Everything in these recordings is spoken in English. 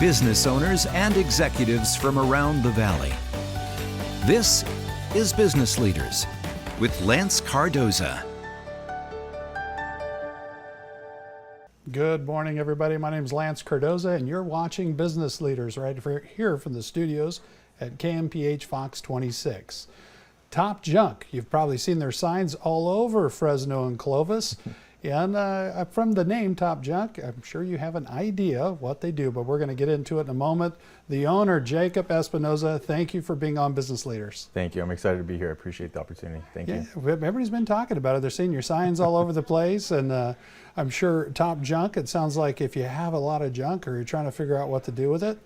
business owners and executives from around the valley. This is Business Leaders with Lance Cardoza. Good morning, everybody. My name is Lance Cardoza, and you're watching Business Leaders right here from the studios at KMPH Fox 26. Top Junk. You've probably seen their signs all over Fresno and Clovis. And from the name Top Junk, I'm sure you have an idea what they do, but we're going to get into it in a moment. The owner, Jacob Espinoza, thank you for being on Business Leaders. Thank you. I'm excited to be here. I appreciate the opportunity. Thank you. Everybody's been talking about it. They're seeing your signs all over the place, and I'm sure Top Junk, it sounds like if you have a lot of junk or you're trying to figure out what to do with it,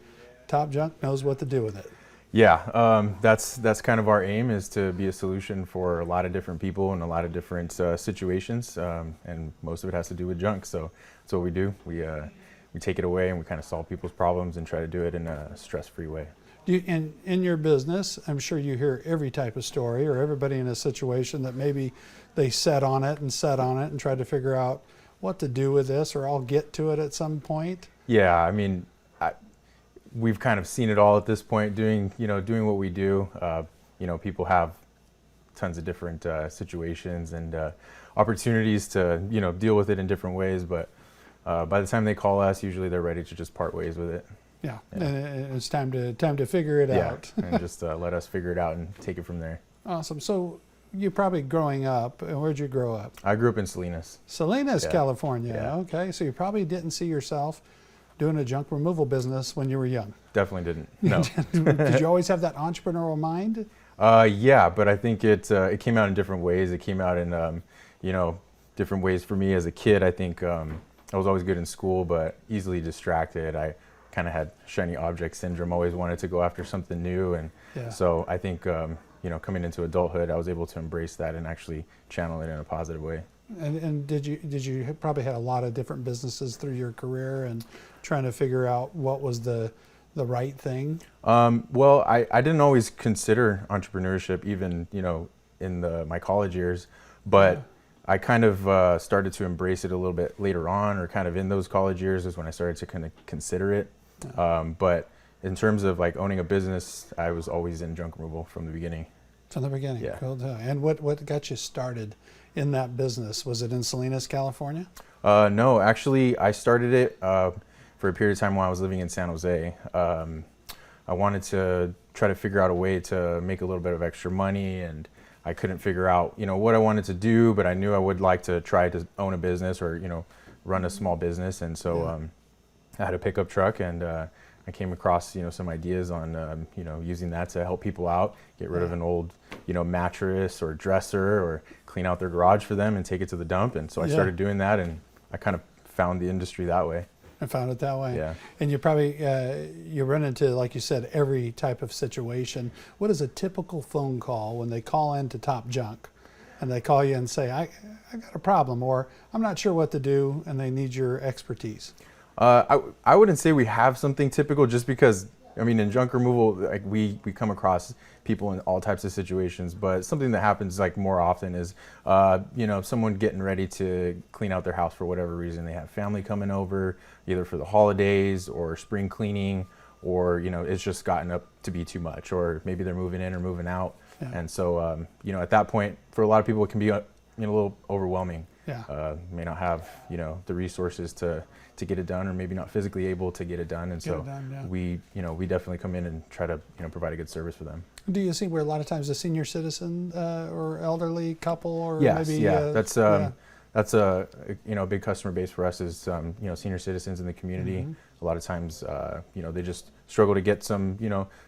Top Junk knows what to do with it. Yeah, that's kind of our aim, is to be a solution for a lot of different people in a lot of different situations, and most of it has to do with junk. So that's what we do. We take it away and we kind of solve people's problems and try to do it in a stress-free way. In your business, I'm sure you hear every type of story, or everybody in a situation that maybe they sat on it and tried to figure out what to do with this, or I'll get to it at some point. Yeah, I mean, we've kind of seen it all at this point, doing what we do. People have tons of different situations and opportunities to deal with it in different ways, but by the time they call us, usually they're ready to just part ways with it. Yeah. And it's time to figure it out. And just let us figure it out and take it from there. Awesome. So you probably growing up, where'd you grow up? I grew up in Salinas. Salinas, California. Yeah. Okay. So you probably didn't see yourself doing a junk removal business when you were young. Definitely didn't. No. Did you always have that entrepreneurial mind? Yeah, but I think it came out in different ways. It came out in different ways for me as a kid. I think I was always good in school, but easily distracted. I kind of had shiny object syndrome. Always wanted to go after something new, and so I think coming into adulthood, I was able to embrace that and actually channel it in a positive way. And did you probably had a lot of different businesses through your career and trying to figure out what was the right thing? Well, I didn't always consider entrepreneurship even in my college years, but I kind of started to embrace it a little bit later on, or kind of in those college years is when I started to kind of consider it. But in terms of like owning a business, I was always in junk removal from the begining. From the beginning. Yeah. Cool. And what got you started in that business? Was it in Salinas, California? No, actually, I started it for a period of time while I was living in San Jose. I wanted to try to figure out a way to make a little bit of extra money, and I couldn't figure out what I wanted to do, but I knew I would like to try to own a business or run a small business. And so I had a pickup truck, and I came across some ideas on using that to help people out, get rid of an old mattress or dresser, or clean out their garage for them and take it to the dump. And so I started doing that, and I kind of found the industry that way. I found it that way. Yeah. And you probably you run into, like you said, every type of situation. What is a typical phone call when they call into Top Junk and they call you and say, I got a problem, or I'm not sure what to do, and they need your expertise? I wouldn't say we have something typical, just because in junk removal, like we come across people in all types of situations, but something that happens like more often is someone getting ready to clean out their house for whatever reason. They have family coming over, either for the holidays or spring cleaning, or it's just gotten up to be too much, or maybe they're moving in or moving out. And so at that point, for a lot of people, it can be a little overwhelming. May not have the resources to get it done, or maybe not physically able to get it done, and so we definitely come in and try to provide a good service for them. Do you see where a lot of times a senior citizen or elderly couple, or maybe that's a big customer base for us, is senior citizens in the community. Mm-hmm. A lot of times they just struggle to get some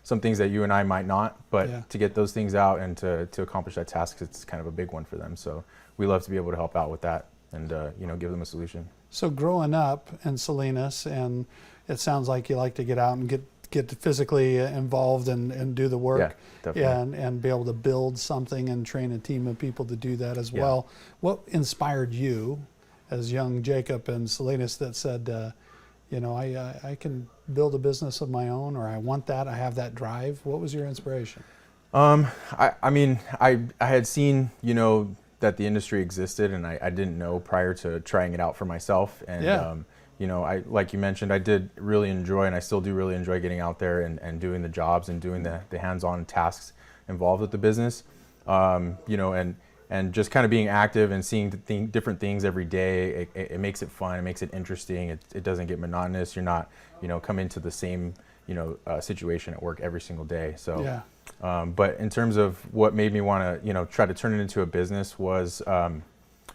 things that you and I might not, but to get those things out and to accomplish that task, it's kind of a big one for them. So we love to be able to help out with that and give them a solution. So growing up in Salinas, and it sounds like you like to get out and get physically involved and do the work, and be able to build something and train a team of people to do that as well. What inspired you as young Jacob in Salinas that said, I can build a business of my own, or I want that, I have that drive? What was your inspiration? I had seen, that the industry existed, and I didn't know prior to trying it out for myself. And like you mentioned, I did really enjoy, and I still do really enjoy getting out there and doing the jobs and doing the hands-on tasks involved with the business. And just kind of being active and seeing different things every day, it makes it fun, it makes it interesting, it doesn't get monotonous. You're not, coming to the same, situation at work every single day. So, Yeah. But in terms of what made me want to, try to turn it into a business was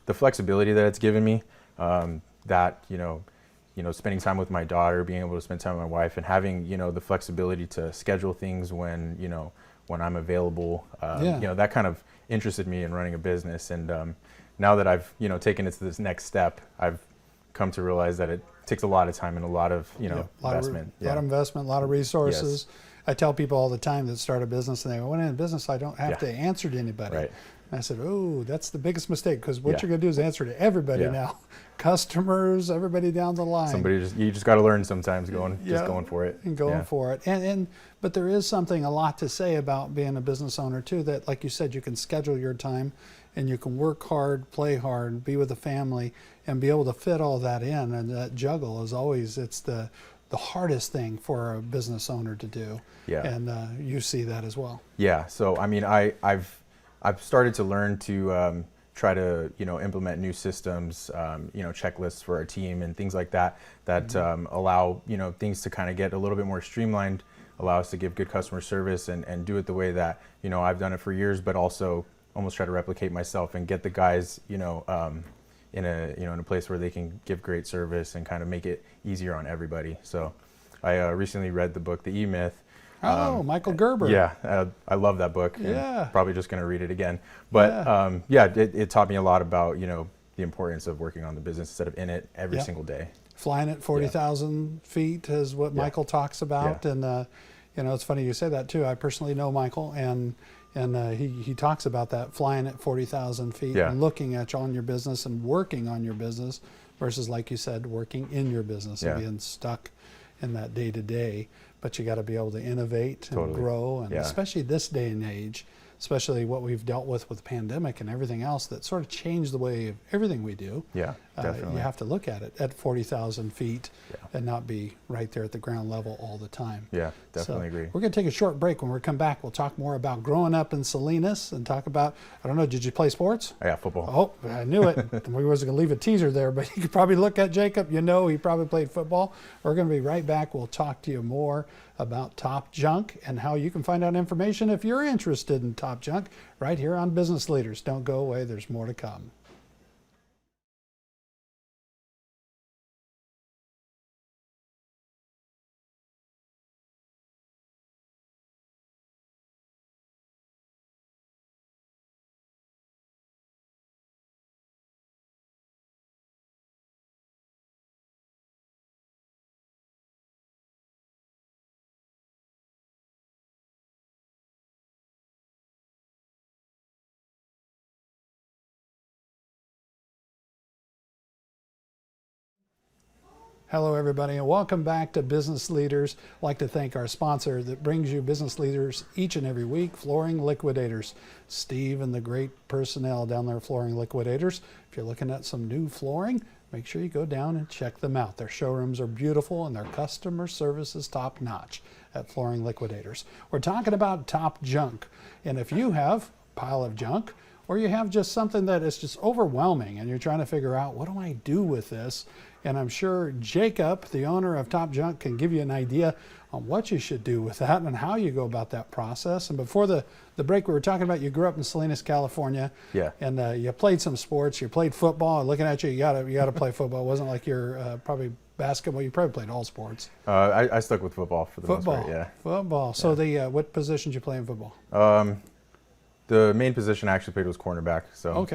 the flexibility that it's given me, that, spending time with my daughter, being able to spend time with my wife, and having, the flexibility to schedule things when, when I'm available, that kind of interested me in running a business. And now that I've taken it to this next step, I've come to realize that it takes a lot of time and a lot of investment. A lot of investment, a lot of resources. Yes. I tell people all the time that start a business, and they go, "When in business, I don't have to answer to anybody." Right. And I said, "Oh, that's the biggest mistake, because what you're going to do is answer to everybody now, customers, everybody down the line." You just got to learn sometimes going for it and going for it. But there is something a lot to say about being a business owner too. That, like you said, you can schedule your time, and you can work hard, play hard, be with the family, and be able to fit all that in. And that juggle is always the hardest thing for a business owner to do. Yeah. And you see that as well. Yeah. So I mean, I've started to learn to try to implement new systems, checklists for our team and things like that allow things to kind of get a little bit more streamlined, allow us to give good customer service and do it the way that I've done it for years, but also almost try to replicate myself and get the guys in a place where they can give great service and kind of make it easier on everybody. So I recently read the book The E-Myth. Michael Gerber. Yeah, I love that book. Yeah. Probably just going to read it again. But it taught me a lot about the importance of working on the business instead of in it every single day. Flying at 40,000 feet is what Michael talks about. And it's funny you say that too. I personally know Michael, and he talks about that, flying at 40,000 feet and looking at on your business and working on your business versus, like you said, working in your business and being stuck in that day to day. But you got to be able to innovate and grow, and especially this day and age, especially what we've dealt with the pandemic and everything else that sort of changed the way of everything we do. Yeah, definitely. You have to look at it at 40,000 feet and not be right there at the ground level all the time. Yeah, definitely agree. We're going to take a short break. When we come back, we'll talk more about growing up in Salinas and talk about, I don't know, did you play sports? Yeah, football. Oh, I knew it. We wasn't going to leave a teaser there, but you could probably look at Jacob. He probably played football. We're going to be right back. We'll talk to you more about Top Junk and how you can find out information if you're interested in Top Junk right here on Business Leaders. Don't go away. There's more to come. Hello, everybody, and welcome back to Business Leaders. I'd like to thank our sponsor that brings you Business Leaders each and every week, Flooring Liquidators. Steve and the great personnel down there at Flooring Liquidators. If you're looking at some new flooring, make sure you go down and check them out. Their showrooms are beautiful and their customer service is top notch at Flooring Liquidators. We're talking about Top Junk. And if you have a pile of junk, or you have just something that is just overwhelming and you're trying to figure out, what do I do with this? And I'm sure Jacob, the owner of Top Junk, can give you an idea on what you should do with that and how you go about that process. And before the break, we were talking about you grew up in Salinas, California. Yeah. And you played some sports. You played football. Looking at you, you got to play football. It wasn't like you're probably basketball. You probably played all sports. I stuck with football for the most part. Yeah. Football. So what positions you play in football? The main position I actually played was cornerback. So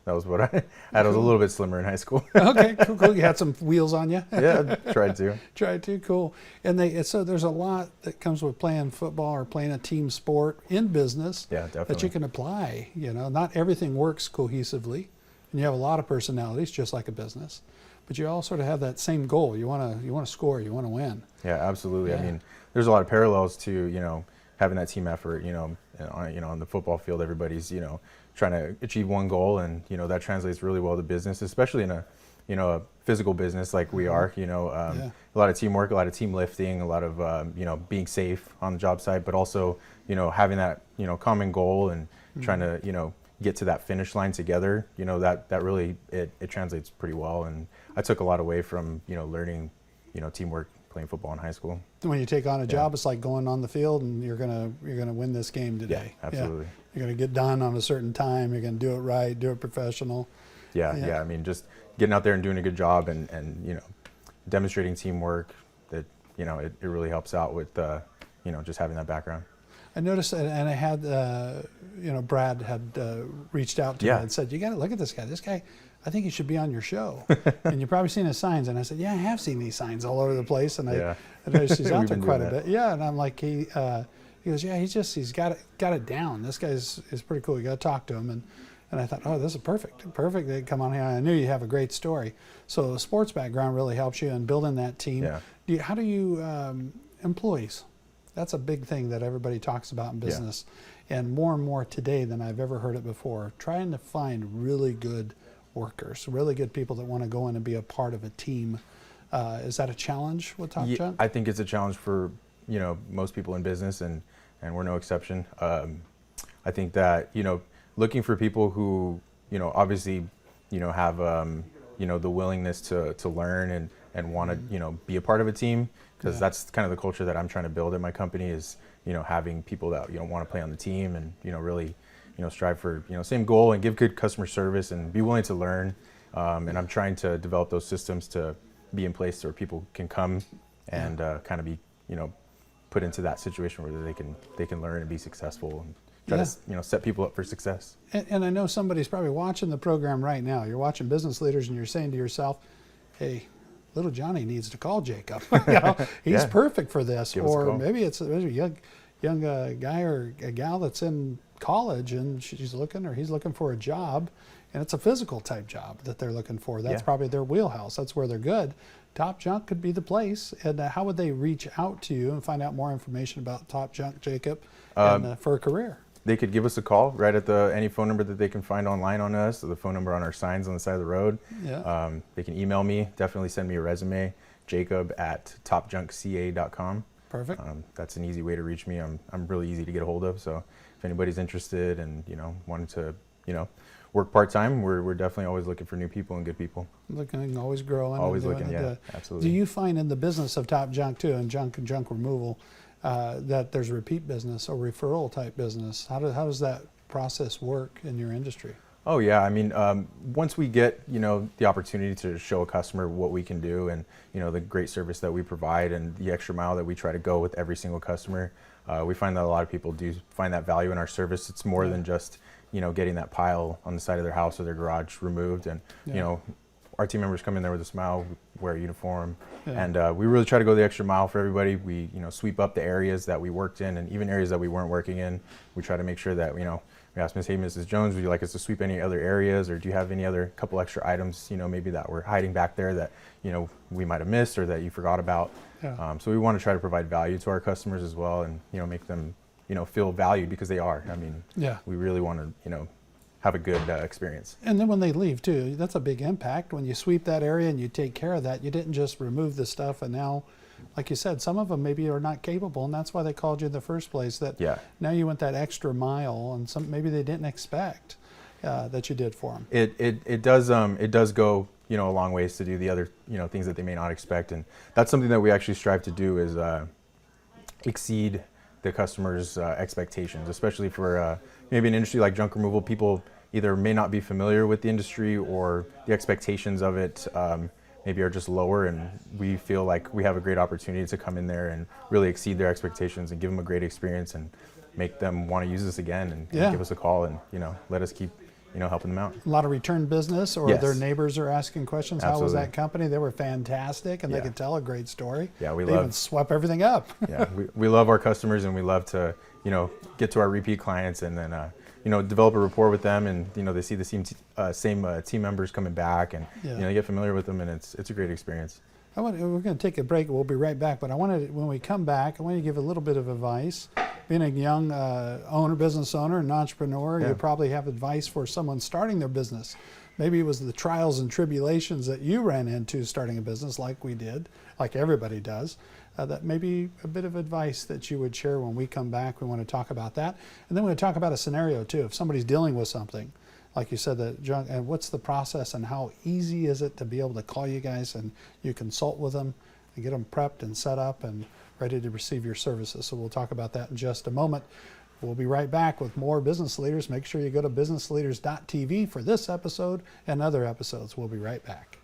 that was what I had. I was a little bit slimmer in high school. Okay, cool. You had some wheels on you. Yeah, tried to. Cool. And so there's a lot that comes with playing football or playing a team sport in business. Yeah, definitely. That you can apply. Not everything works cohesively, and you have a lot of personalities, just like a business. But you all sort of have that same goal. You want to score. You want to win. Yeah, absolutely. Yeah. I mean, there's a lot of parallels to having that team effort. On the football field, everybody's trying to achieve one goal, and that translates really well to business, especially in a physical business like we are, a lot of teamwork, a lot of team lifting, a lot of, being safe on the job site, but also, having that, common goal and trying to, get to that finish line together, that really, it translates pretty well. And I took a lot away from, learning, teamwork playing football in high school. When you take on a job, it's like going on the field and you're gonna win this game today. Yeah, absolutely. Yeah. You're gonna get done on a certain time. You're gonna do it right, do it professional. Yeah. I mean, just getting out there and doing a good job and demonstrating teamwork. That it really helps out with just having that background. I noticed, and I had Brad had reached out to me and said, "You got to look at this guy. This guy, I think he should be on your show." And you've probably seen his signs. And I said, "Yeah, I have seen these signs all over the place." And I noticed he's out there quite a bit. Yeah, and I'm like, he goes, "Yeah, he's got it down. This guy's is pretty cool. You got to talk to him." And I thought, oh, this is perfect. They'd come on here. I knew you have a great story. So the sports background really helps you in building that team. Yeah. How do you employees? That's a big thing that everybody talks about in business, and more today than I've ever heard it before. Trying to find really good workers, really good people that want to go in and be a part of a team. Is that a challenge with Top Junk? I think it's a challenge for most people in business, and we're no exception. I think that looking for people who obviously have the willingness to learn and want to be a part of a team, because that's kind of the culture that I'm trying to build at my company is having people that want to play on the team and really strive for same goal and give good customer service and be willing to learn, and I'm trying to develop those systems to be in place where people can come and kind of be put into that situation where they can learn and be successful and try to set people up for success. And I know somebody's probably watching the program right now. You're watching Business Leaders and you're saying to yourself, hey, little Johnny needs to call Jacob. He's perfect for this. Or maybe it's a young guy or a gal that's in college and he's looking for a job, and it's a physical type job that they're looking for. That's probably their wheelhouse. That's where they're good. Top Junk could be the place. And how would they reach out to you and find out more information about Top Junk, Jacob, and for a career? They could give us a call right at any phone number that they can find online on us, or the phone number on our signs on the side of the road. They can email me, definitely send me a resume, jacob@topjunkca.com. Perfect. That's an easy way to reach me. I'm really easy to get a hold of, so if anybody's interested and wanting to work part-time, we're definitely always looking for new people and good people. Looking, always growing. Always looking, absolutely. Do you find in the business of Top Junk too, and junk removal, that there's repeat business or referral type business? How does that process work in your industry? Oh yeah, I mean, once we get the opportunity to show a customer what we can do and the great service that we provide and the extra mile that we try to go with every single customer, we find that a lot of people do find that value in our service. It's more than just getting that pile on the side of their house or their garage removed, and our team members come in there with a smile, wear a uniform, and we really try to go the extra mile for everybody. We sweep up the areas that we worked in, and even areas that we weren't working in. We try to make sure that we ask Ms. Hey, Mrs. Jones, would you like us to sweep any other areas, or do you have any other couple extra items maybe that we're hiding back there that we might have missed or that you forgot about? So we want to try to provide value to our customers as well, and make them feel valued, because they are. I mean, we really want to have a good experience. And then when they leave too, that's a big impact. When you sweep that area and you take care of that, you didn't just remove the stuff, and now, like you said, some of them maybe are not capable, and that's why they called you in the first place. That now you went that extra mile, and maybe they didn't expect that you did for them. It does go a long ways to do the other things that they may not expect, and that's something that we actually strive to do, is exceed the customer's expectations, especially for maybe an industry like junk removal. People either may not be familiar with the industry, or the expectations of it maybe are just lower, and we feel like we have a great opportunity to come in there and really exceed their expectations and give them a great experience and make them want to use us again, and give us a call and let us keep helping them out. A lot of return business, or their neighbors are asking questions. Absolutely. How was that company? They were fantastic, and they could tell a great story. Yeah, they even swept everything up. we love our customers, and we love to get to our repeat clients, and then develop a rapport with them, and they see the same team members coming back, and they get familiar with them, and it's a great experience. We're going to take a break. We'll be right back. But when we come back, I want you to give a little bit of advice being a young business owner, and entrepreneur, Yeah. you probably have advice for someone starting their business. Maybe it was the trials and tribulations that you ran into starting a business, like we did, like everybody does. That may be a bit of advice that you would share when we come back. We want to talk about that. And then we're going to talk about a scenario too. If somebody's dealing with something, like you said, that junk, and what's the process and how easy is it to be able to call you guys and you consult with them and get them prepped and set up and ready to receive your services. So we'll talk about that in just a moment. We'll be right back with more Business Leaders. Make sure you go to businessleaders.tv for this episode and other episodes. We'll be right back.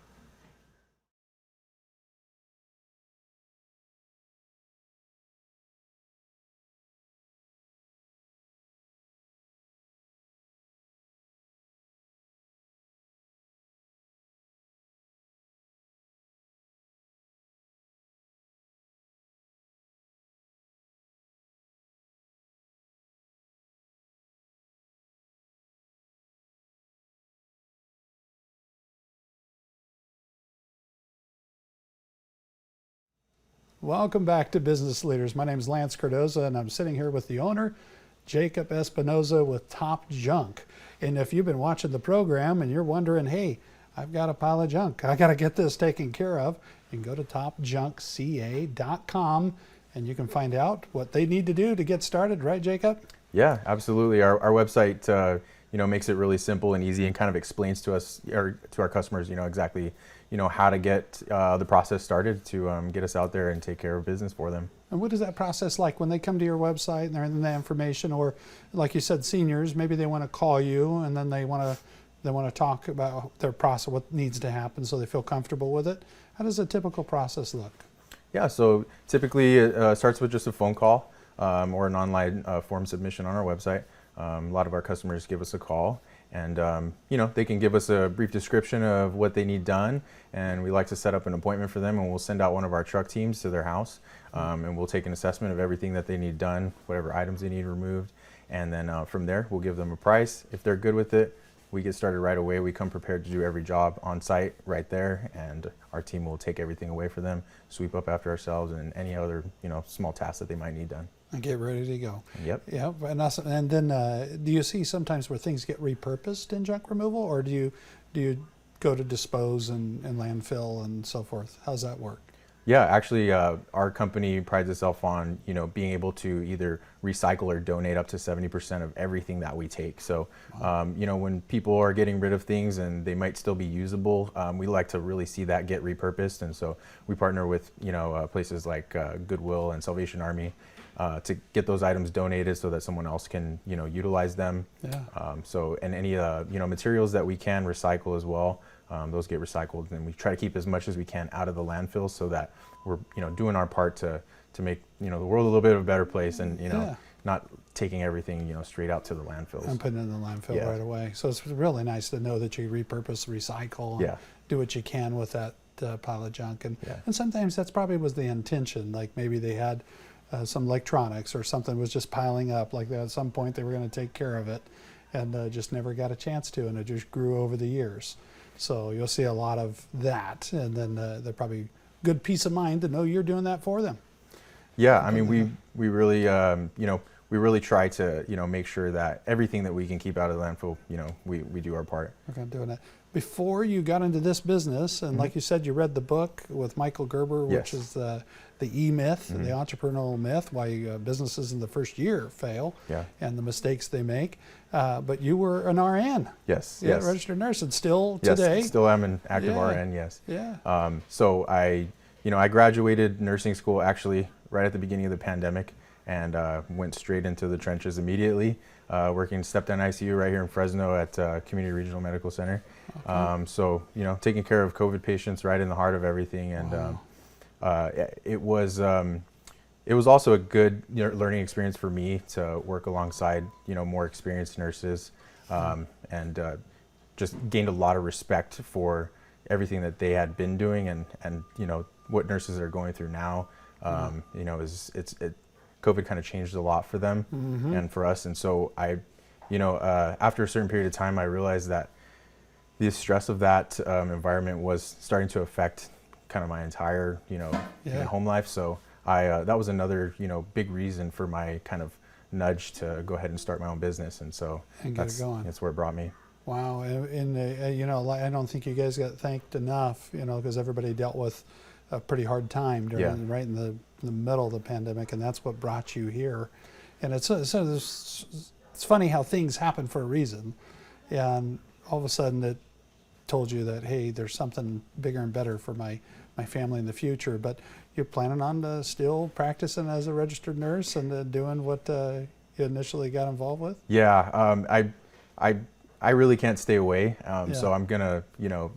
Welcome back to Business Leaders. My name is Lance Cardoza, and I'm sitting here with the owner, Jacob Espinoza with Top Junk. And if you've been watching the program and you're wondering, hey, I've got a pile of junk, I got to get this taken care of, you can go to topjunkca.com and you can find out what they need to do to get started, right, Jacob? Yeah, absolutely. Our website, makes it really simple and easy and kind of explains to us or to our customers, exactly, how to get the process started to get us out there and take care of business for them. And what is that process like when they come to your website and they're in the information, or like you said, seniors, maybe they want to call you and then they want to talk about their process, what needs to happen so they feel comfortable with it. How does a typical process look? Yeah, so typically it starts with just a phone call or an online form submission on our website. A lot of our customers give us a call and, they can give us a brief description of what they need done, and we like to set up an appointment for them, and we'll send out one of our truck teams to their house, and we'll take an assessment of everything that they need done, whatever items they need removed, and then from there we'll give them a price. If they're good with it, we get started right away. We come prepared to do every job on site right there, and our team will take everything away for them, sweep up after ourselves, and any other small tasks that they might need done. And get ready to go. Yep. Yeah, and then do you see sometimes where things get repurposed in junk removal, or do you go to dispose and landfill and so forth? How's that work? Yeah, actually, our company prides itself on being able to either recycle or donate up to 70% of everything that we take. So, when people are getting rid of things and they might still be usable, we like to really see that get repurposed. And so we partner with places like Goodwill and Salvation Army to get those items donated so that someone else can utilize them. Yeah. And any materials that we can recycle as well. Those get recycled, and we try to keep as much as we can out of the landfills so that we're doing our part to make the world a little bit of a better place, and not taking everything straight out to the landfills and putting it in the landfill right away. So it's really nice to know that you repurpose, recycle, and do what you can with that pile of junk. And sometimes that's probably was the intention. Like maybe they had some electronics or something was just piling up. Like at some point they were going to take care of it, and just never got a chance to, and it just grew over the years. So you'll see a lot of that, and then they're probably good peace of mind to know you're doing that for them. Yeah, I mean, we really we really try to make sure that everything that we can keep out of the landfill, we do our part. Okay, doing that. Before you got into this business, and like you said, you read the book with Michael Gerber, which is the E-Myth, the entrepreneurial myth, why businesses in the first year fail, and the mistakes they make. But you were an RN. Yes. Registered nurse, and still today. Yes, still am an active RN. Yes. Yeah. So I graduated nursing school actually right at the beginning of the pandemic, and went straight into the trenches immediately. Working step-down ICU right here in Fresno at Community Regional Medical Center. Okay. So taking care of COVID patients right in the heart of everything, and it was also a good learning experience for me to work alongside more experienced nurses, and just gained a lot of respect for everything that they had been doing, and what nurses are going through now. COVID kind of changed a lot for them and for us, and so I, after a certain period of time, I realized that the stress of that environment was starting to affect kind of my entire home life. So that was another big reason for my kind of nudge to go ahead and start my own business. And so that's where it brought me. Wow, and you know, I don't think you guys got thanked enough, you know, because everybody dealt with a pretty hard time during right in the middle of the pandemic, and that's what brought you here. And it's funny how things happen for a reason, and all of a sudden it told you that, hey, there's something bigger and better for my family in the future. But you're planning on still practicing as a registered nurse and doing what you initially got involved with? Yeah, I really can't stay away, so I'm gonna, you know,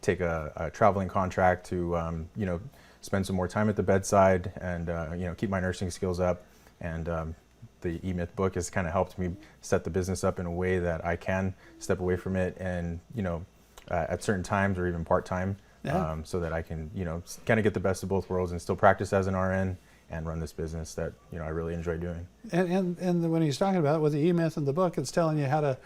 take a traveling contract to, you know, spend some more time at the bedside and, you know, keep my nursing skills up. And the E-Myth book has kind of helped me set the business up in a way that I can step away from it and, you know, at certain times or even part-time, so that I can, you know, kind of get the best of both worlds and still practice as an RN and run this business that, you know, I really enjoy doing. And when he's talking about it with the E-Myth in the book, it's telling you how to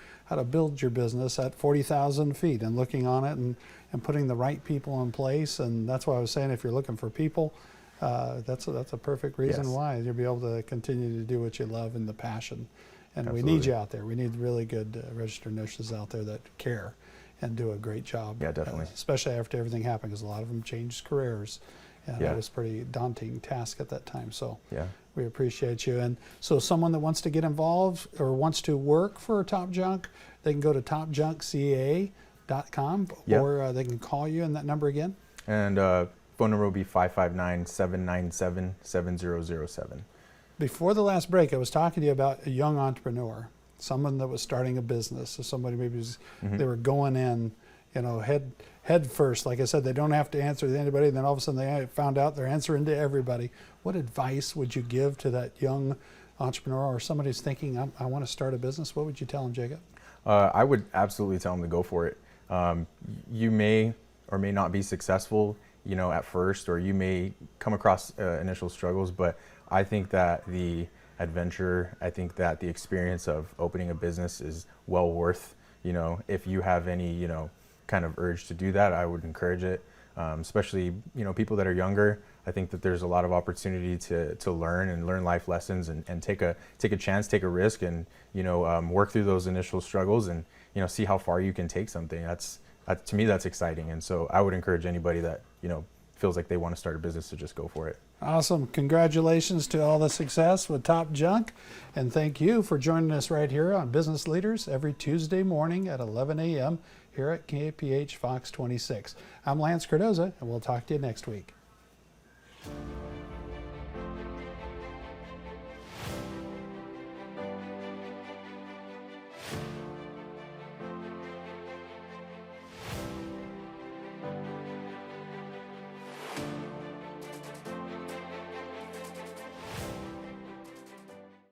build your business at 40,000 feet and looking on it and putting the right people in place. And that's why I was saying, if you're looking for people, that's a perfect reason why you'll be able to continue to do what you love and the passion. And Absolutely. We need you out there. We need really good registered nurses out there that care and do a great job. Yeah, definitely. Especially after everything happened, because a lot of them changed careers. And that was a pretty daunting task at that time. So we appreciate you. And so someone that wants to get involved or wants to work for Top Junk, they can go to topjunkca.com or they can call you, and that number again? And phone number will be 559-797-7007. Before the last break, I was talking to you about a young entrepreneur, someone that was starting a business. So somebody maybe was, they were going in, you know, head first. Like I said, they don't have to answer to anybody. Then all of a sudden they found out they're answering to everybody. What advice would you give to that young entrepreneur or somebody who's thinking, I want to start a business? What would you tell them, Jacob? I would absolutely tell them to go for it. You may or may not be successful, you know, at first, or you may come across initial struggles, but I think that the adventure, I think that the experience of opening a business is well worth, you know, if you have any, you know, kind of urge to do that, I would encourage it. Especially, you know, people that are younger. I think that there's a lot of opportunity to learn life lessons and take a chance, take a risk, and, you know, work through those initial struggles and, you know, see how far you can take something. To me, that's exciting. And so I would encourage anybody that, you know, feels like they want to start a business to just go for it. Awesome. Congratulations to all the success with Top Junk. And thank you for joining us right here on Business Leaders every Tuesday morning at 11 a.m. here at KPH Fox 26. I'm Lance Cardoza, and we'll talk to you next week.